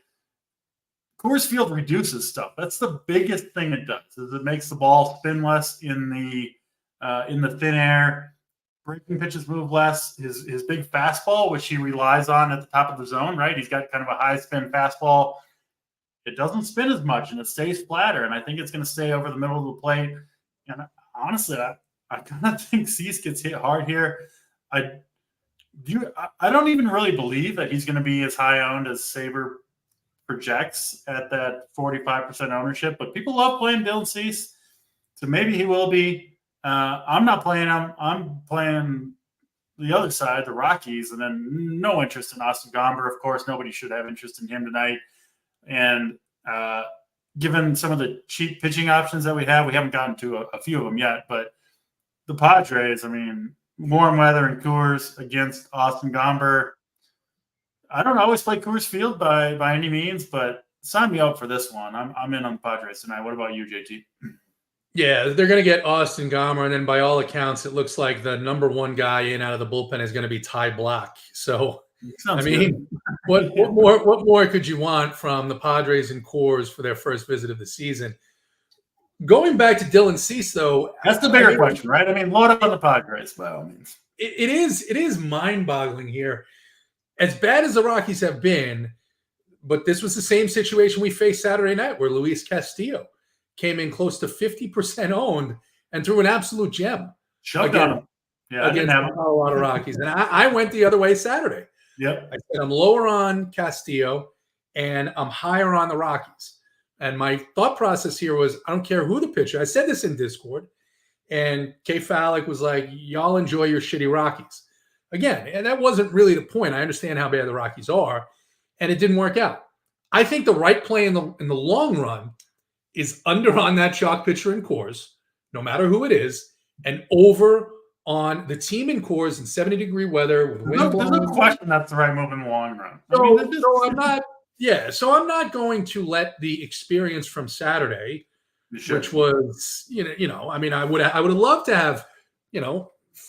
Coors Field reduces stuff. That's the biggest thing it does. Is it makes the ball spin less in the thin air. Breaking pitches move less. His big fastball, which he relies on at the top of the zone, right? He's got kind of a high spin fastball. It doesn't spin as much and it stays flatter. And I think it's going to stay over the middle of the plate. And honestly, I kind of think Cease gets hit hard here. I don't even really believe that he's going to be as high owned as Saber projects at that 45% ownership, but people love playing Dylan Cease, so maybe he will be. I'm not playing him. I'm playing the other side, the Rockies, and then no interest in Austin Gomber. Of course, nobody should have interest in him tonight. And given some of the cheap pitching options that we haven't gotten to a few of them yet, but the Padres, I mean, warm weather in Coors against Austin Gomber. I don't always play Coors Field by any means, but sign me up for this one. I'm in on the Padres tonight. What about you, JT? Yeah, they're going to get Austin Gomber, and then by all accounts, it looks like the number one guy in out of the bullpen is going to be Ty Blach. So, I mean, what more could you want from the Padres and Coors for their first visit of the season? Going back to Dylan Cease, though, that's the bigger question, right? I mean, load up on the Padres by all means. It is mind-boggling here. As bad as the Rockies have been, but this was the same situation we faced Saturday night where Luis Castillo came in close to 50% owned and threw an absolute gem. Shoved on him. Yeah, against the Colorado Rockies. And I went the other way Saturday. Yep. I said I'm lower on Castillo and I'm higher on the Rockies. And my thought process here was, I don't care who the pitcher. I said this in Discord, and K. Fallick was like, y'all enjoy your shitty Rockies. Again, and that wasn't really the point. I understand how bad the Rockies are, and it didn't work out. I think the right play in the long run is under on that chalk pitcher in Coors, no matter who it is, and over on the team in Coors in 70-degree weather. With wind there's no question that's the right move in the long run. So I'm not going to let the experience from Saturday, which was, I mean, I would have loved to have,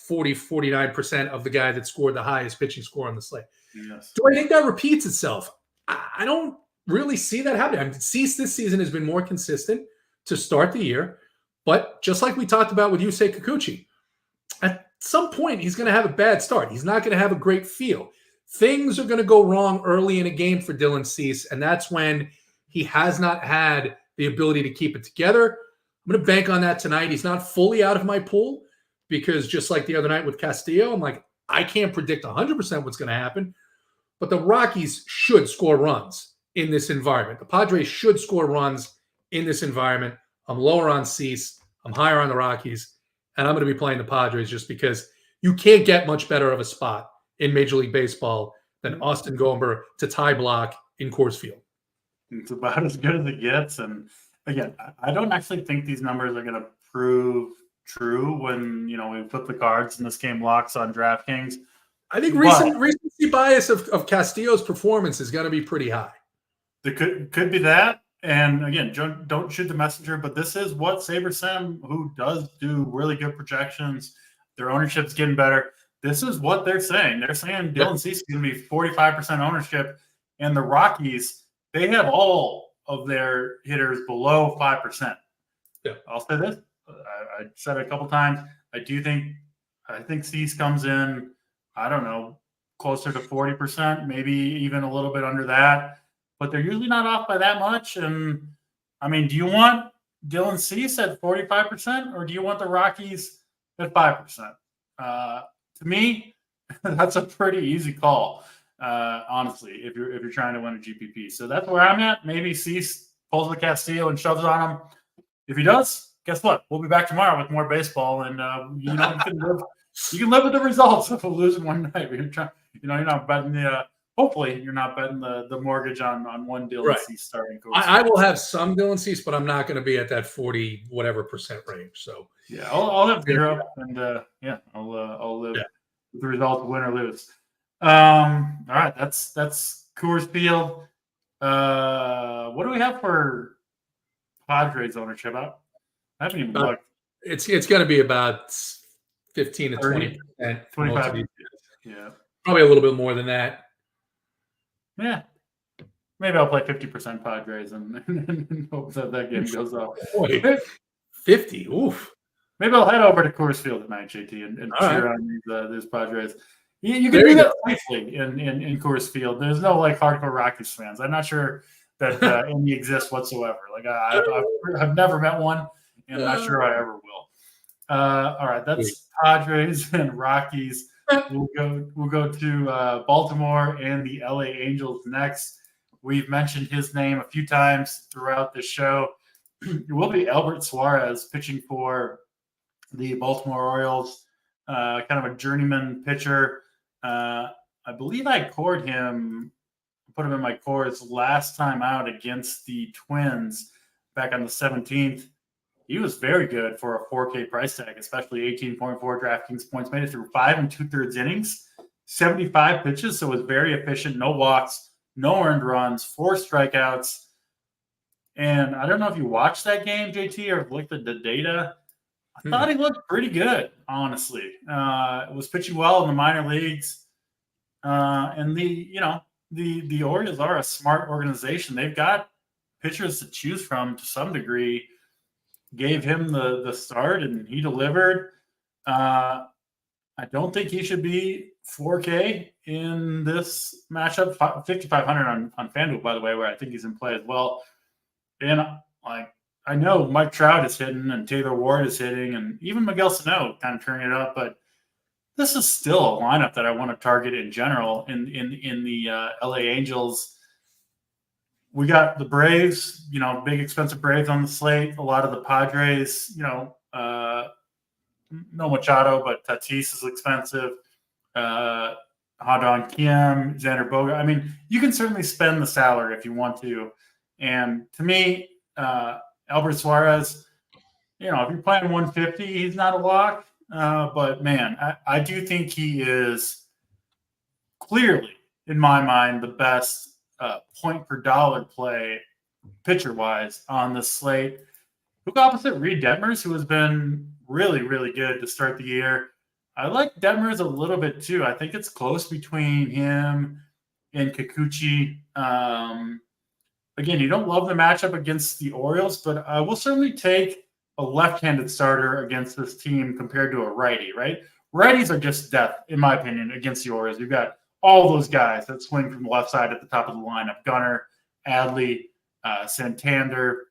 49% of the guy that scored the highest pitching score on the slate. Yes. Do I think that repeats itself? I don't really see that happening. I mean, Cease this season has been more consistent to start the year, but just like we talked about with Yusei Kikuchi, at some point he's going to have a bad start. He's not going to have a great feel. Things are going to go wrong early in a game for Dylan Cease, and that's when he has not had the ability to keep it together. I'm going to bank on that tonight. He's not fully out of my pool because just like the other night with Castillo, I'm like, I can't predict 100% what's going to happen, but the Rockies should score runs in this environment. The Padres should score runs in this environment. I'm lower on Cease. I'm higher on the Rockies, and I'm going to be playing the Padres just because you can't get much better of a spot in Major League Baseball than Austin Gomber to Ty Blach in Coors Field. It's about as good as it gets. And again, I don't actually think these numbers are going to prove true when, we put the cards in this game locks on DraftKings. I think recency bias of Castillo's performance is going to be pretty high. There could be that. And again, don't shoot the messenger, but this is what SaberSim, who does do really good projections, their ownership's getting better. This is what they're saying. They're saying Dylan Cease is going to be 45% ownership, and the Rockies, they have all of their hitters below 5%. Yeah. I'll say this. I said it a couple times. I think Cease comes in, I don't know, closer to 40%, maybe even a little bit under that. But they're usually not off by that much. And, I mean, do you want Dylan Cease at 45%, or do you want the Rockies at 5%? To me, that's a pretty easy call, honestly, if you're trying to win a GPP. So that's where I'm at. Maybe Cease pulls the Castillo and shoves it on him. If he does, guess what? We'll be back tomorrow with more baseball, and you can live with the results if we lose one night. You're not betting hopefully you're not betting the mortgage on one Dylan Cease starting coach. I will have some Dylan Cease, but I'm not going to be at that 40 whatever percent range. So yeah, I'll have 0, and I'll live with the results, win or lose. All right, that's Coors Field. What do we have for Padres ownership? I haven't even looked. It's going to be about 15 to 20%. 25. Yeah. Probably a little bit more than that. Yeah. Maybe I'll play 50% Padres and hope that game goes off. 50. Oof. Maybe I'll head over to Coors Field tonight, JT, and cheer on these Padres. You can do that safely in Coors Field. There's no hardcore Rockies fans. I'm not sure that any exists whatsoever. I've never met one, and I'm not sure I ever will. All right, that's Padres and Rockies. We'll go to Baltimore and the LA Angels next. We've mentioned his name a few times throughout the show. It will be Albert Suarez pitching for the Baltimore Orioles, kind of a journeyman pitcher. I believe I put him in my Coors last time out against the Twins back on the 17th. He was very good for a 4K price tag, especially 18.4 DraftKings points. Made it through 5 2/3 innings, 75 pitches, so was very efficient. No walks, no earned runs, 4 strikeouts. And I don't know if you watched that game, JT, or looked at the data. I thought he looked pretty good, honestly. Was pitching well in the minor leagues. And the Orioles are a smart organization. They've got pitchers to choose from to some degree. Gave him the start, and he delivered. I don't think he should be 4K in this matchup. 5,500 on FanDuel, by the way, where I think he's in play as well. And I know Mike Trout is hitting, and Taylor Ward is hitting, and even Miguel Sano kind of turning it up. But this is still a lineup that I want to target in general in the LA Angels. We got the Braves, big expensive Braves on the slate. A lot of the Padres, no Machado, but Tatis is expensive. Ha-Dong Kim, Xander Bogaerts. I mean, you can certainly spend the salary if you want to. And to me, Albert Suarez, if you're playing 150, he's not a lock. But, man, I do think he is clearly, in my mind, the best point per dollar play pitcher-wise on the slate. Look opposite Reed Detmers, who has been really, really good to start the year. I like Detmers a little bit too. I think it's close between him and Kikuchi. Again, you don't love the matchup against the Orioles, but I will certainly take a left-handed starter against this team compared to a righty, right? Righties are just death, in my opinion, against the Orioles. You've got all those guys that swing from the left side at the top of the lineup. Gunnar, Adley, Santander,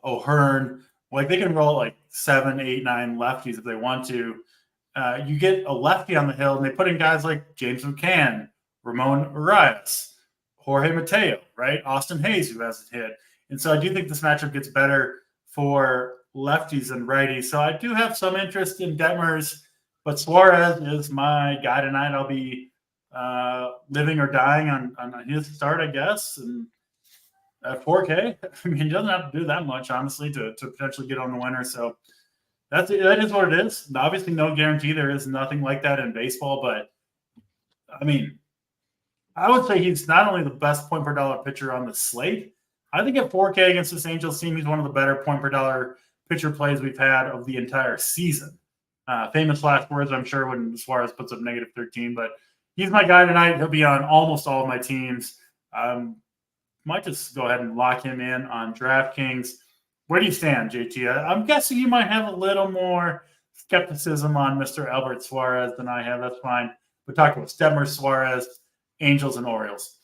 O'Hearn. They can roll 7, 8, 9 lefties if they want to. You get a lefty on the hill, and they put in guys like James McCann, Ramon Urias, Jorge Mateo, right? Austin Hayes, who hasn't hit. And so I do think this matchup gets better for lefties and righties. So I do have some interest in Detmers, but Suarez is my guy tonight. I'll be living or dying on his start, I guess. And at 4K, I mean, he doesn't have to do that much, honestly, to potentially get on the winner. So that is what it is. Obviously, no guarantee. There is nothing like that in baseball. But, I mean, I would say he's not only the best point per dollar pitcher on the slate, I think at 4K against this Angels team, he's one of the better point per dollar pitcher plays we've had of the entire season. Famous last words, I'm sure, when Suarez puts up -13, but he's my guy tonight. He'll be on almost all of my teams. Might just go ahead and lock him in on DraftKings. Where do you stand, JT? I'm guessing you might have a little more skepticism on Mr. Albert Suarez than I have. That's fine. We're talking about Stemmer, Suarez, Angels, and Orioles.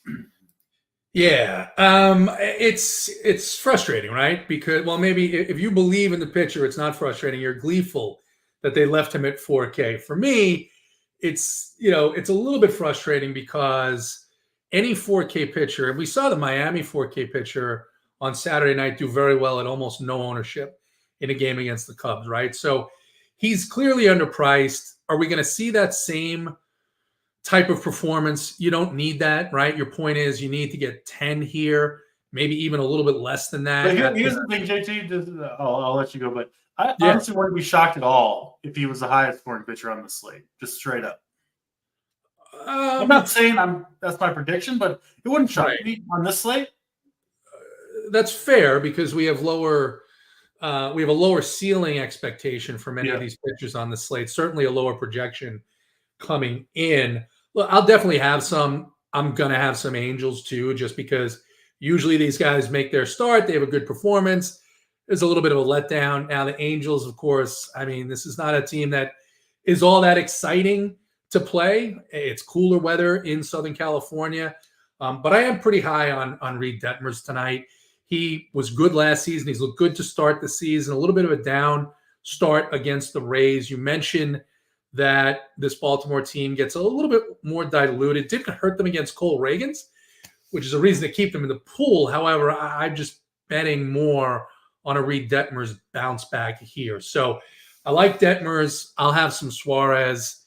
Yeah, it's frustrating, right? Because, well, maybe if you believe in the pitcher, it's not frustrating. You're gleeful that they left him at 4K. For me, it's a little bit frustrating because any 4K pitcher, and we saw the Miami 4K pitcher on Saturday night do very well at almost no ownership in a game against the Cubs, right? So he's clearly underpriced. Are we going to see that same type of performance? You don't need that, right? Your point is you need to get 10 here, maybe even a little bit less than that. But here's the thing, JT. I'll let you go, but I honestly wouldn't be shocked at all if he was the highest scoring pitcher on the slate, just straight up. I'm not saying that's my prediction, but it wouldn't shock me on this slate. That's fair because we have a lower ceiling expectation for many of these pitchers on the slate. Certainly a lower projection coming in. Look, I'll definitely have some. I'm going to have some Angels too, just because usually these guys make their start. They have a good performance. There's a little bit of a letdown. Now the Angels, of course, I mean, this is not a team that is all that exciting to play. It's cooler weather in Southern California. But I am pretty high on Reed Detmers tonight. He was good last season. He's looked good to start the season. A little bit of a down start against the Rays. You mentioned that this Baltimore team gets a little bit more diluted. Didn't hurt them against Cole Reagans, which is a reason to keep them in the pool. However, I'm just betting more on a Reed Detmers bounce back here. So I like Detmers. I'll have some Suarez.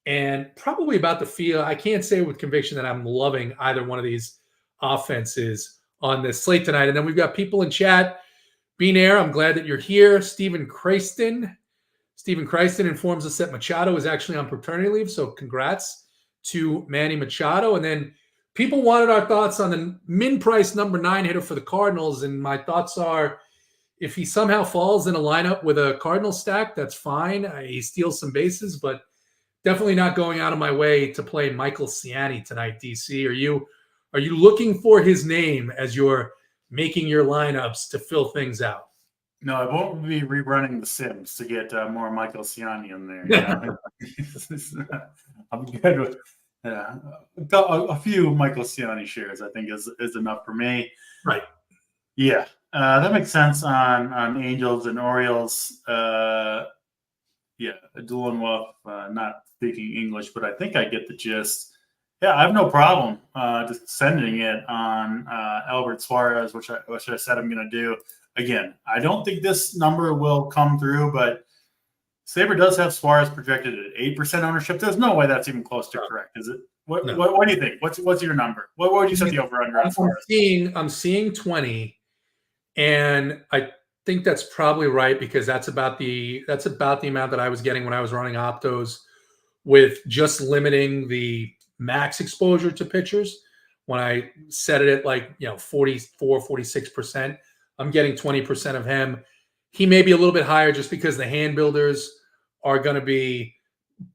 And probably about the field, I can't say with conviction that I'm loving either one of these offenses on this slate tonight. And then we've got people in chat. Beanair, I'm glad that you're here. Stephen Christen informs us that Machado is actually on paternity leave, so congrats to Manny Machado. And then people wanted our thoughts on the min price number 9 hitter for the Cardinals, and my thoughts are if he somehow falls in a lineup with a Cardinal stack, that's fine. He steals some bases, but definitely not going out of my way to play Michael Ciani tonight, DC. Are you looking for his name as you're making your lineups to fill things out? No, I won't be rerunning The Sims to get more Michael Ciani in there. Yeah. I'm good with a few Michael Ciani shares, I think, is enough for me. Right. Yeah, that makes sense on Angels and Orioles. Doing well, not speaking English, but I think I get the gist. Yeah, I have no problem just sending it on Albert Suarez, which I said I'm going to do. Again, I don't think this number will come through, but Sabre does have Suarez projected at 8% ownership. There's no way that's even close to correct, is it? What do you think? What's your number? What would you set the over-under on Suarez? I'm seeing 20, and I think that's probably right because that's about the amount that I was getting when I was running optos with just limiting the max exposure to pitchers. When I set it at 44, 46%, I'm getting 20% of him. He may be a little bit higher just because the hand builders are going to be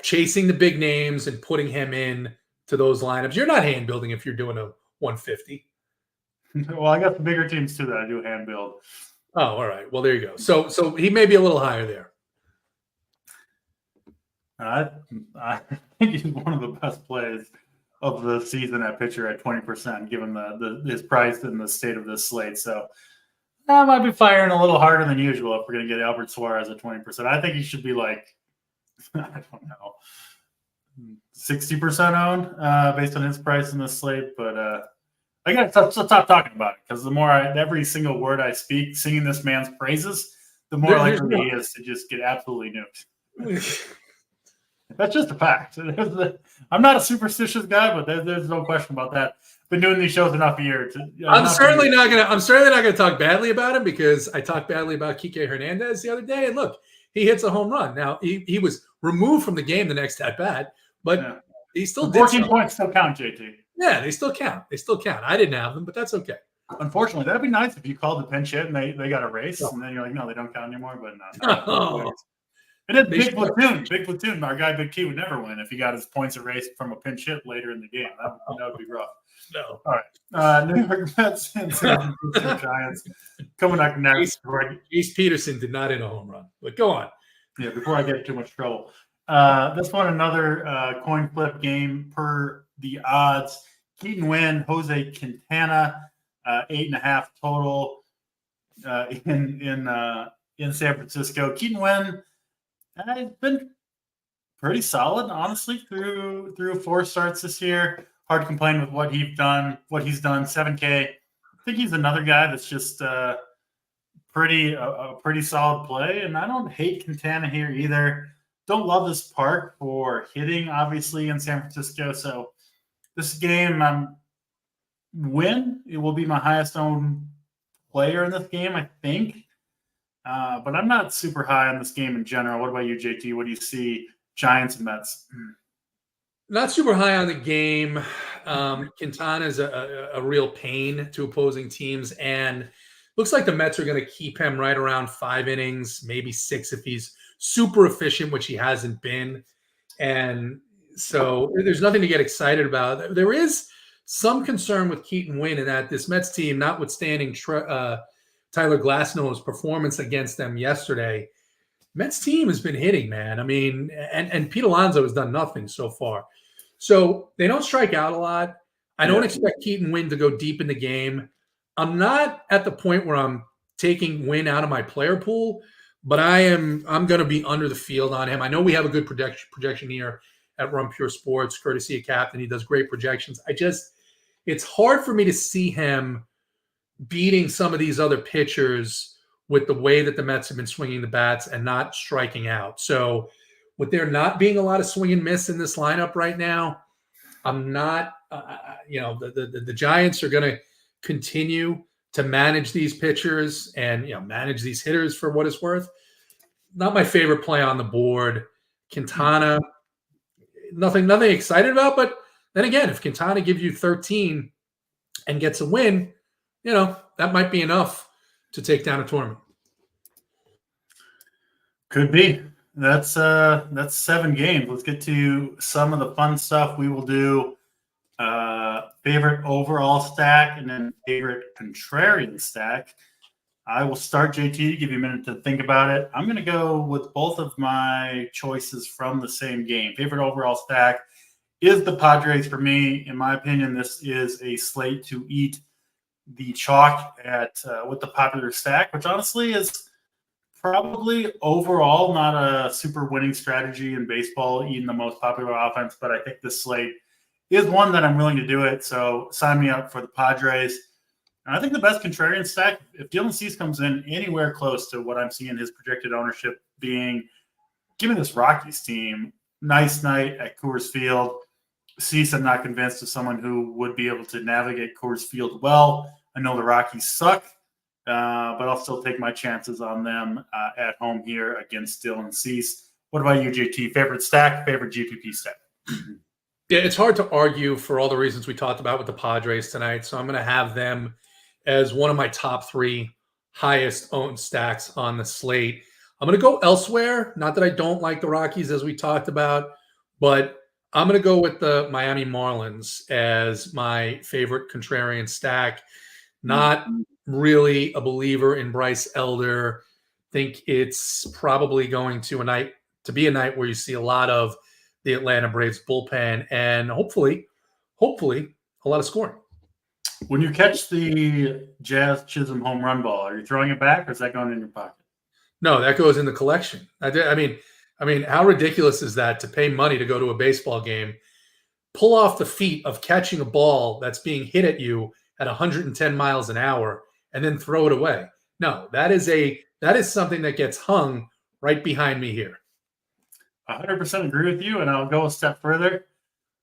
chasing the big names and putting him in to those lineups. You're not hand building if you're doing a 150. Well, I got the bigger teams too that I do hand build. Oh, all right. Well, there you go. So he may be a little higher there. I think he's one of the best plays of the season at pitcher at 20%, given his price and the state of this slate. So I might be firing a little harder than usual if we're going to get Albert Suarez at 20%. I think he should be I don't know, 60% owned based on his price in this slate. But I got to stop talking about it because the more every single word I speak, singing this man's praises, the more likely he is to just get absolutely nuked. That's just a fact. I'm not a superstitious guy, but there's no question about that. Been doing these shows enough years. I'm certainly not gonna talk badly about him because I talked badly about Kike Hernandez the other day, and look, he hits a home run. Now he was removed from the game the next at bat, but he still did. 14 points still count, JT. Yeah, they still count. I didn't have them, but that's okay. Unfortunately, that'd be nice if you called the pinch hit and they got a race, and then you're like, no, they don't count anymore. But no. It is big platoon. Big platoon. Our guy Big T would never win if he got his points erased from a pinch hit later in the game. That would be rough. No. All right. New York Mets and San Francisco Giants coming up next. Jace Peterson did not hit a home run, but go on. Yeah, before I get in too much trouble. This one, another coin flip game per the odds. Keaton Winn, Jose Quintana, 8.5 total in San Francisco. Keaton Winn has been pretty solid, honestly, through 4 starts this year. Hard to complain with what he's done. 7K. I think he's another guy that's just a pretty solid play, and I don't hate Quintana here either. Don't love this park for hitting, obviously, in San Francisco. So this game, it will be my highest owned player in this game, I think. But I'm not super high on this game in general. What about you, JT? What do you see Giants and Mets? Not super high on the game. Quintana is a real pain to opposing teams, and looks like the Mets are going to keep him right around 5 innings, maybe 6 if he's super efficient, which he hasn't been. And so there's nothing to get excited about. There is some concern with Keaton Winn in that this Mets team, notwithstanding Tyler Glasnow's performance against them yesterday, Mets team has been hitting, man. I mean, and Pete Alonso has done nothing so far. So they don't strike out a lot. I don't expect Keaton Winn to go deep in the game. I'm not at the point where I'm taking Winn out of my player pool, but I'm going to be under the field on him. I know we have a good projection here at Run Pure Sports, courtesy of Captain. He does great projections. It's hard for me to see him beating some of these other pitchers with the way that the Mets have been swinging the bats and not striking out. So with there not being a lot of swing and miss in this lineup right now, I'm not, the Giants are going to continue to manage these pitchers and, manage these hitters for what it's worth. Not my favorite play on the board. Quintana, nothing excited about, but then again, if Quintana gives you 13 and gets a win, that might be enough to take down a tournament. Could be. That's 7 games. Let's get to some of the fun stuff. We will do favorite overall stack and then favorite contrarian stack. I will start, JT, give you a minute to think about it. I'm going to go with both of my choices from the same game. Favorite overall stack is the Padres for me. In my opinion, this is a slate to eat the chalk at with the popular stack, which honestly is probably overall not a super winning strategy in baseball, eating the most popular offense, but I think this slate is one that I'm willing to do it. So sign me up for the Padres. And I think the best contrarian stack, if Dylan Cease comes in anywhere close to what I'm seeing his projected ownership being, give me this Rockies team. Nice night at Coors Field. Cease, I'm not convinced of someone who would be able to navigate Coors Field well. I know the Rockies suck, but I'll still take my chances on them at home here against Dylan Cease. What about you, JT? Favorite stack, favorite GPP stack? Yeah, it's hard to argue for all the reasons we talked about with the Padres tonight. So I'm going to have them as one of my top 3 highest owned stacks on the slate. I'm going to go elsewhere. Not that I don't like the Rockies, as we talked about, but I'm going to go with the Miami Marlins as my favorite contrarian stack. Not really a believer in Bryce Elder. Think it's probably going to be a night where you see a lot of the Atlanta Braves bullpen and hopefully a lot of scoring. When you catch the Jazz Chisholm home run ball, are you throwing it back or is that going in your pocket? No, that goes in the collection. I mean, how ridiculous is that to pay money to go to a baseball game, pull off the feat of catching a ball that's being hit at you at 110 miles an hour and then throw it away? No, that is something that gets hung right behind me here. 100% agree with you, and I'll go a step further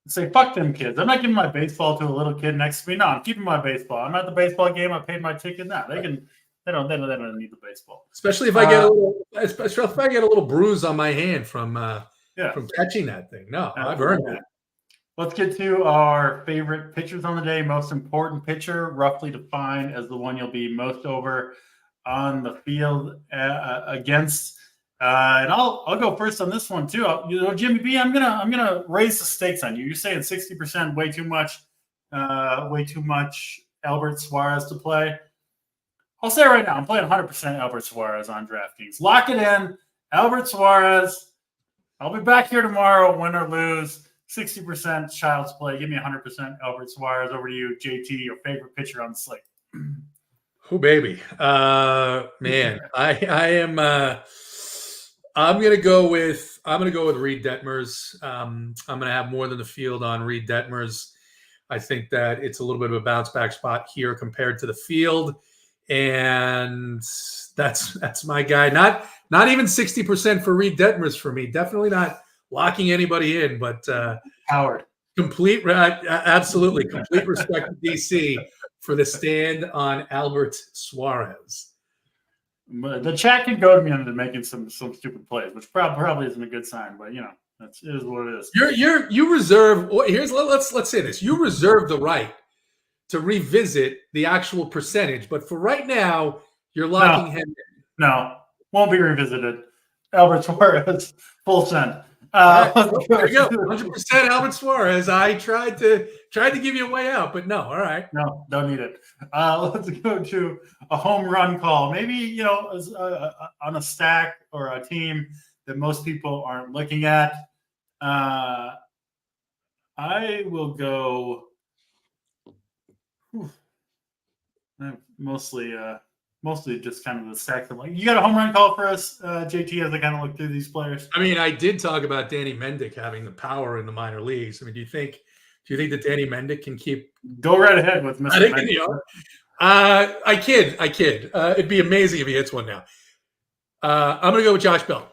and say, fuck them kids. I'm not giving my baseball to a little kid next to me. No, I'm keeping my baseball. I'm at the baseball game. I paid my ticket. No, they don't need the baseball. Especially if I get a little bruise on my hand from catching that thing. No, I've earned that. Let's get to our favorite pitchers on the day. Most important pitcher, roughly defined as the one you'll be most over on the field against. And I'll go first on this one too. Jimmy B, I'm gonna raise the stakes on you. You're saying 60%, way too much Albert Suarez to play. I'll say right now, I'm playing 100% Albert Suarez on DraftKings. Lock it in, Albert Suarez. I'll be back here tomorrow, win or lose. 60% child's play. Give me 100% Albert Suarez. Over to you, JT, your favorite pitcher on the slate. Oh, baby. Man, I am I'm gonna go with Reed Detmers. I'm gonna have more than the field on Reed Detmers. I think that it's a little bit of a bounce back spot here compared to the field. And that's my guy. Not even 60% for Reed Detmers for me. Definitely not locking anybody in, but Howard. Absolutely complete respect to DC for the stand on Albert Suarez. The chat can go to me into making some stupid plays, which probably isn't a good sign, but it is what it is. You reserve. Let's say this. You reserve the right to revisit the actual percentage, but for right now, you're locking him in. No, won't be revisited. Albert Suarez, full send. There you go. 100% Albert Suarez. I tried to give you a way out, but no. All right. No, don't need it. Let's go to a home run call. Maybe, on a stack or a team that most people aren't looking at. I will go mostly just kind of the stack. You got a home run call for us, JT, as I kind of look through these players? I mean, I did talk about Danny Mendick having the power in the minor leagues. I mean, do you think that Danny Mendick can keep? Go right ahead with Mr. Mendick. I kid. It'd be amazing if he hits one now. I'm going to go with Josh Bell.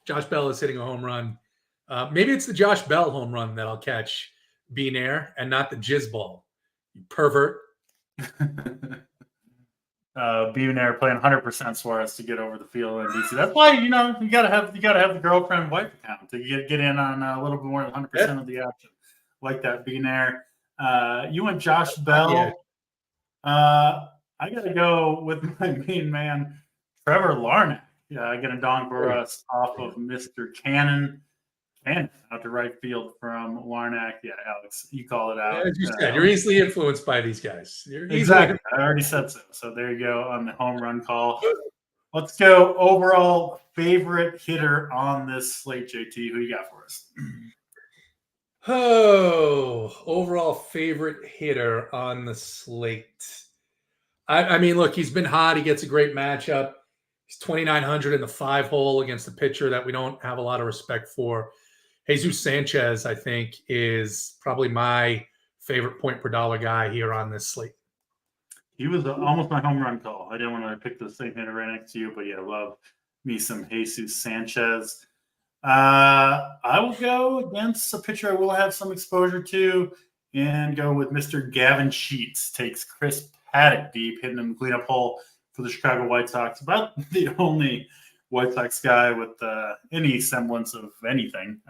Josh Bell is hitting a home run. Maybe it's the Josh Bell home run that I'll catch bean air and not the jizz ball. You pervert. Billionaire playing 100% Suarez to get over the field in DC. That's why you gotta have the girlfriend wife account to get in on a little bit more than 100% of the action, like that Billionaire. You went Josh Bell. Yeah. I gotta go with my main man, Trevor Larnach. Yeah, getting dong for us off of Mr. Cannon. And out to right field from Larnach. Yeah, Alex, you call it out. As you said, you're easily influenced by these guys. Exactly. I already said so. So there you go on the home run call. Let's go overall favorite hitter on this slate, JT. Who you got for us? Oh, overall favorite hitter on the slate. I mean, look, he's been hot. He gets a great matchup. He's 2,900 in the 5-hole against a pitcher that we don't have a lot of respect for. Jesus Sanchez, I think, is probably my favorite point per dollar guy here on this slate. He was almost my home run call. I didn't want to pick the same hitter right next to you, but yeah, love me some Jesus Sanchez. I will go against a pitcher I will have some exposure to and go with Mr. Gavin Sheets. Takes Chris Paddock deep, hitting him the cleanup hole for the Chicago White Sox. About the only White Sox guy with any semblance of anything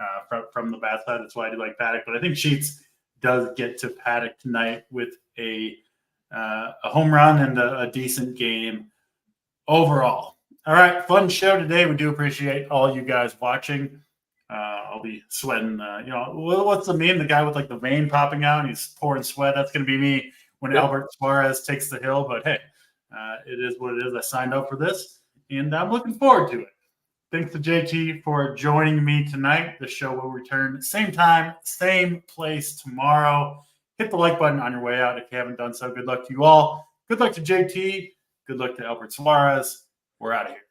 from the bat side. That's why I do like Paddock. But I think Sheets does get to Paddock tonight with a home run and a decent game overall. All right, fun show today. We do appreciate all you guys watching. I'll be sweating. What's the meme? The guy with like the vein popping out and he's pouring sweat. That's going to be me when Albert Suarez takes the hill. But hey, it is what it is. I signed up for this. And I'm looking forward to it. Thanks to JT for joining me tonight. The show will return same time, same place tomorrow. Hit the like button on your way out if you haven't done so. Good luck to you all. Good luck to JT. Good luck to Albert Suarez. We're out of here.